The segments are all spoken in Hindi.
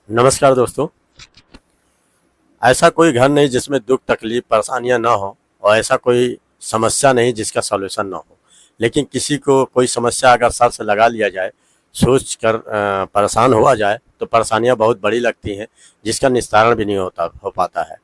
नमस्कार दोस्तों। ऐसा कोई घर नहीं जिसमें दुख तकलीफ परेशानियां ना हो और ऐसा कोई समस्या नहीं जिसका सॉल्यूशन ना हो। लेकिन किसी को कोई समस्या अगर सर से लगा लिया जाए, सोच कर परेशान हुआ जाए तो परेशानियां बहुत बड़ी लगती हैं, जिसका निस्तारण भी नहीं हो पाता है।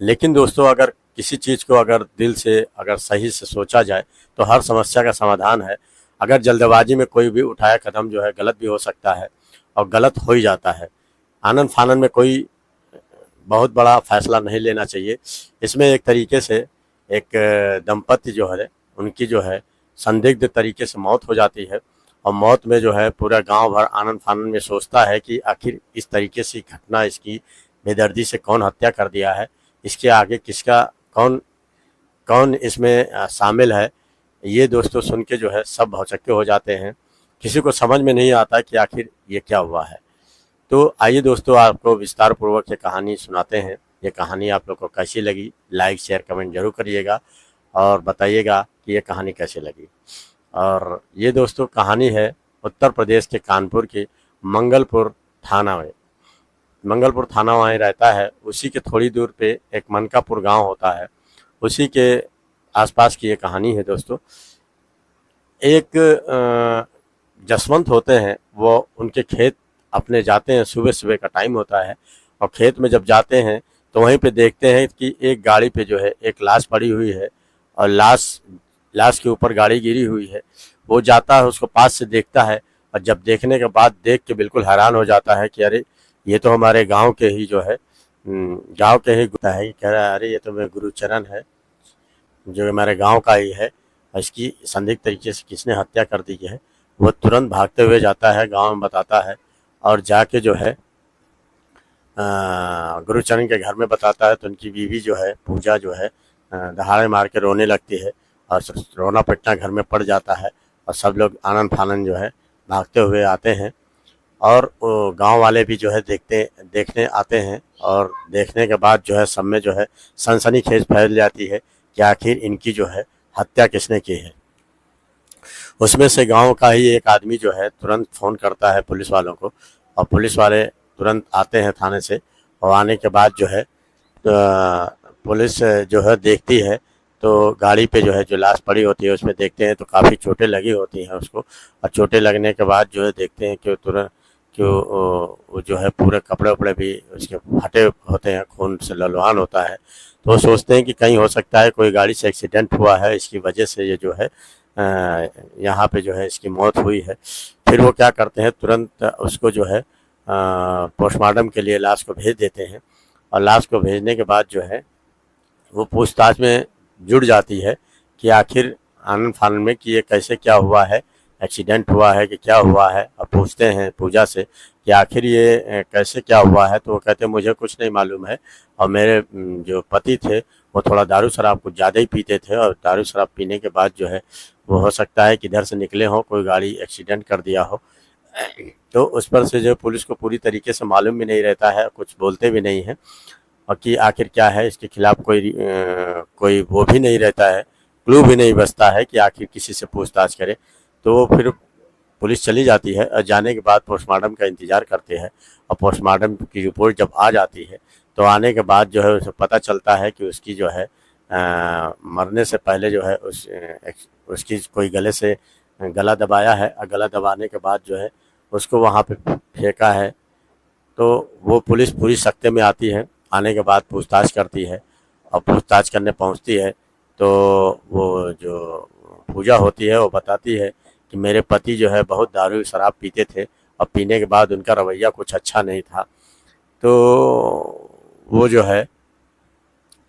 लेकिन दोस्तों, अगर किसी चीज़ को अगर दिल से अगर सही से सोचा जाए तो हर समस्या का समाधान है। अगर जल्दबाजी में कोई भी उठाया कदम जो है गलत भी हो सकता है और गलत हो ही जाता है। आनन फानन में कोई बहुत बड़ा फैसला नहीं लेना चाहिए। इसमें एक तरीके से एक दंपति जो है उनकी जो है संदिग्ध तरीके से मौत हो जाती है और मौत में जो है पूरा गांव भर आनन फानन में सोचता है कि आखिर इस तरीके से घटना, इसकी बेदर्दी से कौन हत्या कर दिया है, इसके आगे किसका कौन कौन इसमें शामिल है। ये दोस्तों सुन के जो है सब भौचक्के हो जाते हैं। किसी को समझ में नहीं आता कि आखिर ये क्या हुआ है। तो आइए दोस्तों, आपको विस्तार पूर्वक ये कहानी सुनाते हैं। ये कहानी आप लोग को कैसी लगी, लाइक शेयर कमेंट जरूर करिएगा और बताइएगा कि ये कहानी कैसी लगी। और ये दोस्तों कहानी है उत्तर प्रदेश के कानपुर के मंगलपुर थाना में। मंगलपुर थाना वहीं रहता है, उसी के थोड़ी दूर पे एक मनकापुर गांव होता है, उसी के आसपास की ये कहानी है दोस्तों। एक जसवंत होते हैं, वो उनके खेत अपने जाते हैं, सुबह सुबह का टाइम होता है और खेत में जब जाते हैं तो वहीं पे देखते हैं कि एक गाड़ी पे जो है एक लाश पड़ी हुई है और लाश लाश के ऊपर गाड़ी गिरी हुई है। वो जाता है, उसको पास से देखता है और जब देखने के बाद देख के बिल्कुल हैरान हो जाता है कि अरे ये तो हमारे गांव के ही जो है गांव के ही गुता है। कह रहा है अरे ये तो मेरे गुरुचरण है, जो हमारे गांव का ही है, इसकी संदिग्ध तरीके से किसने हत्या कर दी है। वो तुरंत भागते हुए जाता है, गांव में बताता है और जाके जो है गुरुचरण के घर में बताता है। तो उनकी बीवी जो है पूजा जो है दहाड़े मार के रोने लगती है और रोना पिटना घर में पड़ जाता है और सब लोग आनन फानन जो है भागते हुए आते हैं और गांव वाले भी जो है देखने आते हैं और देखने के बाद जो है सब में जो है सनसनीखेज फैल जाती है कि आखिर इनकी जो है हत्या किसने की है। उसमें से गांव का ही एक आदमी जो है तुरंत फ़ोन करता है पुलिस वालों को और पुलिस वाले तुरंत आते हैं थाने से। और आने के बाद जो है पुलिस जो है देखती है तो गाड़ी पे जो है जो लाश पड़ी होती है उसमें देखते हैं तो काफ़ी चोटें लगी होती हैं उसको। और चोटें लगने के बाद जो है देखते हैं कि तुरंत कि वो जो है पूरे कपड़े वपड़े भी उसके फटे होते हैं, खून से ललवान होता है। तो वो सोचते हैं कि कहीं हो सकता है कोई गाड़ी से एक्सीडेंट हुआ है, इसकी वजह से ये जो है यहाँ पे जो है इसकी मौत हुई है। फिर वो क्या करते हैं, तुरंत उसको जो है पोस्टमार्टम के लिए लाश को भेज देते हैं और लाश को भेजने के बाद जो है वो पूछताछ में जुड़ जाती है कि आखिर आनन फानन में कि ये कैसे क्या हुआ है, एक्सीडेंट हुआ है कि क्या हुआ है। और पूछते हैं पूजा से कि आखिर ये कैसे क्या हुआ है। तो वो कहते हैं मुझे कुछ नहीं मालूम है और मेरे जो पति थे वो थोड़ा दारू शराब कुछ ज़्यादा ही पीते थे और दारू शराब पीने के बाद जो है वो हो सकता है कि इधर से निकले हों, कोई गाड़ी एक्सीडेंट कर दिया हो। तो उस पर से जो पुलिस को पूरी तरीके से मालूम भी नहीं रहता है, कुछ बोलते भी नहीं हैं और कि आखिर क्या है, इसके खिलाफ कोई वो भी नहीं रहता है, क्लू भी नहीं बचता है कि आखिर किसी से पूछताछ करे। तो वो फिर पुलिस चली जाती है और जाने के बाद पोस्टमार्टम का इंतज़ार करते हैं और पोस्टमार्टम की रिपोर्ट जब आ जाती है तो आने के बाद जो है उसे पता चलता है कि उसकी जो है मरने से पहले जो है उसकी कोई गले से गला दबाया है और गला दबाने के बाद जो है उसको वहाँ पे फेंका है। तो वो पुलिस पूरी सख्ते में आती है, आने के बाद पूछताछ करती है और पूछताछ करने पहुँचती है तो वो जो पूजा होती है वो बताती है कि मेरे पति जो है बहुत दारू शराब पीते थे और पीने के बाद उनका रवैया कुछ अच्छा नहीं था। तो वो जो है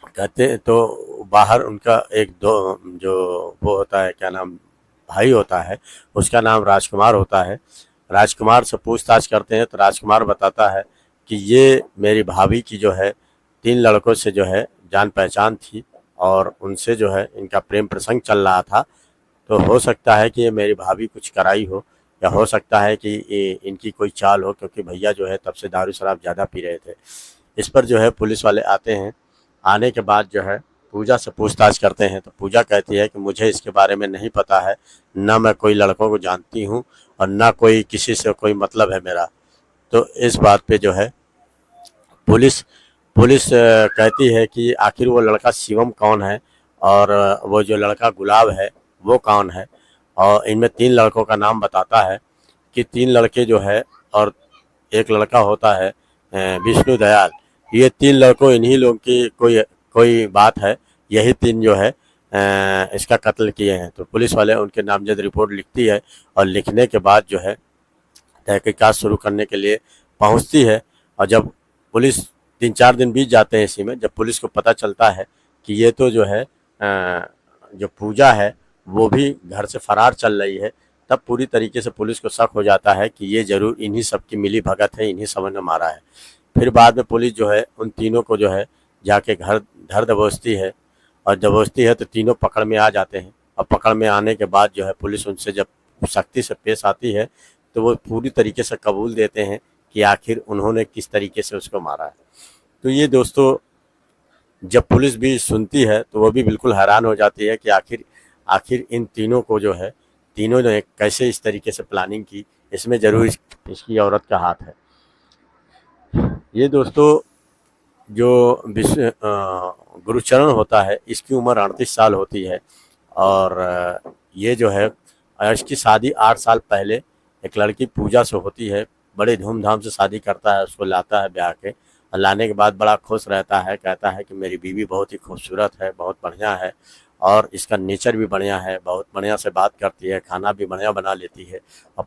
कहते तो बाहर उनका एक दो जो वो होता है, क्या नाम, भाई होता है, उसका नाम राजकुमार होता है। राजकुमार से पूछताछ करते हैं तो राजकुमार बताता है कि ये मेरी भाभी की जो है 3 लड़कों से जो है जान पहचान थी और उनसे जो है इनका प्रेम प्रसंग चल रहा था। तो हो सकता है कि ये मेरी भाभी कुछ कराई हो या हो सकता है कि इनकी कोई चाल हो, क्योंकि भैया जो है तब से दारू शराब ज़्यादा पी रहे थे। इस पर जो है पुलिस वाले आते हैं, आने के बाद जो है पूजा से पूछताछ करते हैं तो पूजा कहती है कि मुझे इसके बारे में नहीं पता है, ना मैं कोई लड़कों को जानती हूँ और ना कोई किसी से कोई मतलब है मेरा। तो इस बात पे जो है पुलिस पुलिस कहती है कि आखिर वो लड़का शिवम कौन है और वो जो लड़का गुलाब है वो कौन है। और इनमें 3 लड़कों का नाम बताता है कि 3 लड़के जो है और एक लड़का होता है विष्णु दयाल। ये 3 लड़कों इन्हीं लोग की कोई कोई बात है, यही 3 जो है इसका कत्ल किए हैं। तो पुलिस वाले उनके नामजद रिपोर्ट लिखती है और लिखने के बाद जो है तहकीकात शुरू करने के लिए पहुंचती है। और जब पुलिस 3-4 दिन बीत जाते हैं इसी में, जब पुलिस को पता चलता है कि ये तो जो है जो पूजा है वो भी घर से फरार चल रही है, तब पूरी तरीके से पुलिस को शक हो जाता है कि ये ज़रूर इन्हीं सब की मिली भगत है, इन्हीं सब ने मारा है। फिर बाद में पुलिस जो है उन तीनों को जो है जाके घर धर दबोचती है और दबोचती है तो तीनों पकड़ में आ जाते हैं। और पकड़ में आने के बाद जो है पुलिस उनसे जब सख्ती से पेश आती है तो वो पूरी तरीके से कबूल देते हैं कि आखिर उन्होंने किस तरीके से उसको मारा है। तो ये दोस्तों जब पुलिस भी सुनती है तो वो भी बिल्कुल हैरान हो जाती है कि आखिर आखिर इन तीनों को जो है तीनों ने कैसे इस तरीके से प्लानिंग की, इसमें ज़रूर इसकी औरत का हाथ है। ये दोस्तों जो गुरुचरण होता है इसकी उम्र 38 साल होती है और ये जो है इसकी शादी 8 साल पहले एक लड़की पूजा से होती है। बड़े धूमधाम से शादी करता है, उसको लाता है ब्याह के, और लाने के बाद बड़ा खुश रहता है, कहता है कि मेरी बीवी बहुत ही खूबसूरत है, बहुत बढ़िया है और इसका नेचर भी बढ़िया है, बहुत बढ़िया से बात करती है, खाना भी बढ़िया बना लेती है और